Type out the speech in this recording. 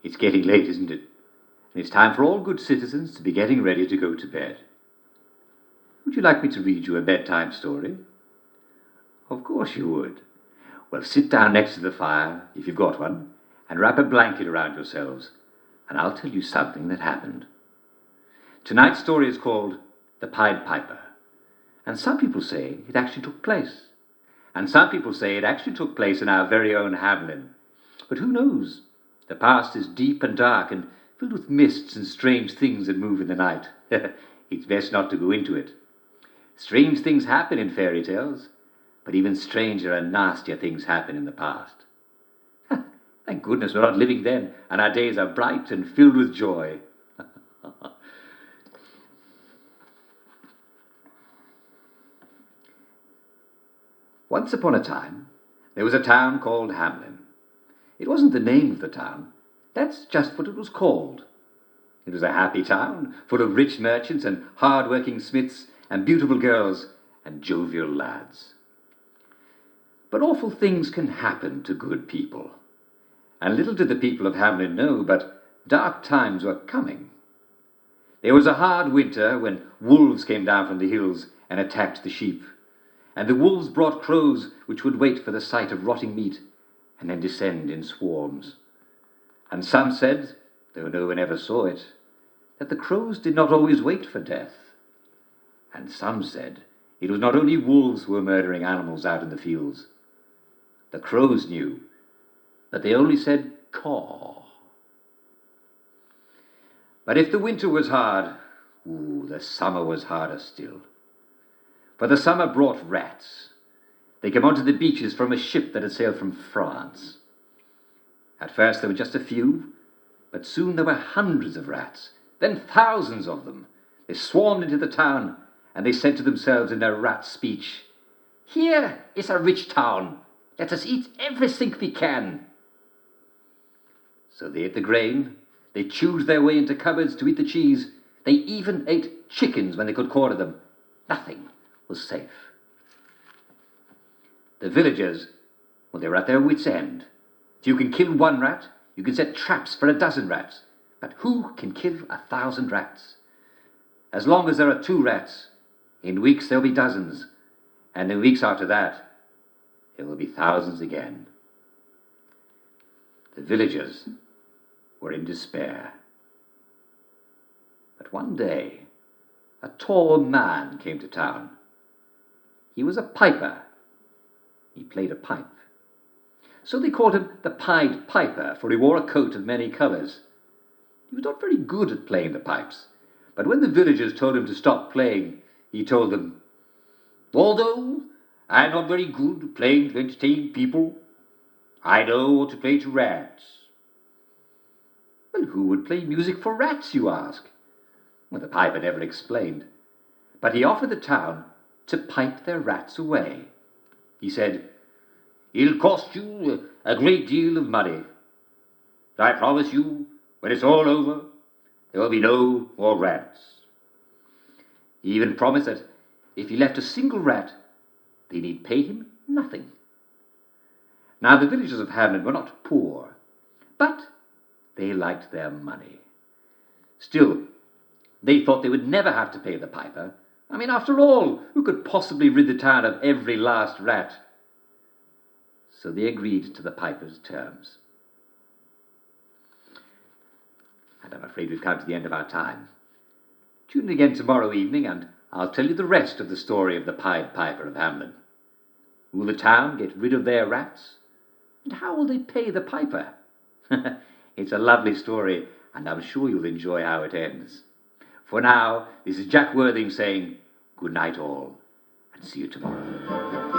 It's getting late, isn't it? And it's time for all good citizens to be getting ready to go to bed. Would you like me to read you a bedtime story? Of course you would. Well, sit down next to the fire, if you've got one, and wrap a blanket around yourselves, and I'll tell you something that happened. Tonight's story is called The Pied Piper, and some people say it actually took place. And some people say it actually took place in our very own Hamlyn. But who knows? The past is deep and dark and filled with mists and strange things that move in the night. It's best not to go into it. Strange things happen in fairy tales, but even stranger and nastier things happen in the past. Thank goodness we're not living then, and our days are bright and filled with joy. Once upon a time, there was a town called Hamlyn. It wasn't the name of the town. That's just what it was called. It was a happy town, full of rich merchants and hard-working smiths and beautiful girls and jovial lads. But awful things can happen to good people. And little did the people of Hamlyn know, but dark times were coming. There was a hard winter when wolves came down from the hills and attacked the sheep. And the wolves brought crows which would wait for the sight of rotting meat and then descend in swarms. And some said, though no one ever saw it, that the crows did not always wait for death. And some said it was not only wolves who were murdering animals out in the fields. The crows knew, but they only said caw. But if the winter was hard, the summer was harder still. For the summer brought rats. They came onto the beaches from a ship that had sailed from France. At first there were just a few, but soon there were hundreds of rats, then thousands of them. They swarmed into the town, and they said to themselves in their rat speech, "Here is a rich town. Let us eat everything we can." So they ate the grain, they chewed their way into cupboards to eat the cheese, they even ate chickens when they could corner them. Nothing was safe. The villagers, well, they were at their wits' end. If you can kill one rat, you can set traps for 12 rats. But who can kill 1,000 rats? As long as there are 2 rats, in weeks there'll be dozens, and in weeks after that, there will be thousands again. The villagers were in despair. But one day, a tall man came to town. He was a piper. He played a pipe. So they called him the Pied Piper, for he wore a coat of many colours. He was not very good at playing the pipes, but when the villagers told him to stop playing, he told them, "Although I'm not very good at playing to entertain people, I know how to play to rats." Well, who would play music for rats, you ask? Well, the piper never explained, but he offered the town to pipe their rats away. He said, "It'll cost you a great deal of money, but I promise you, when it's all over, there will be no more rats." He even promised that if he left a single rat, they need pay him nothing. Now the villagers of Hamlyn were not poor, but they liked their money. Still, they thought they would never have to pay the piper. I mean, after all, who could possibly rid the town of every last rat? So they agreed to the piper's terms. And I'm afraid we've come to the end of our time. Tune in again tomorrow evening and I'll tell you the rest of the story of the Pied Piper of Hamlyn. Will the town get rid of their rats? And how will they pay the piper? It's a lovely story, and I'm sure you'll enjoy how it ends. For now, this is Jack Worthing saying good night all, and see you tomorrow.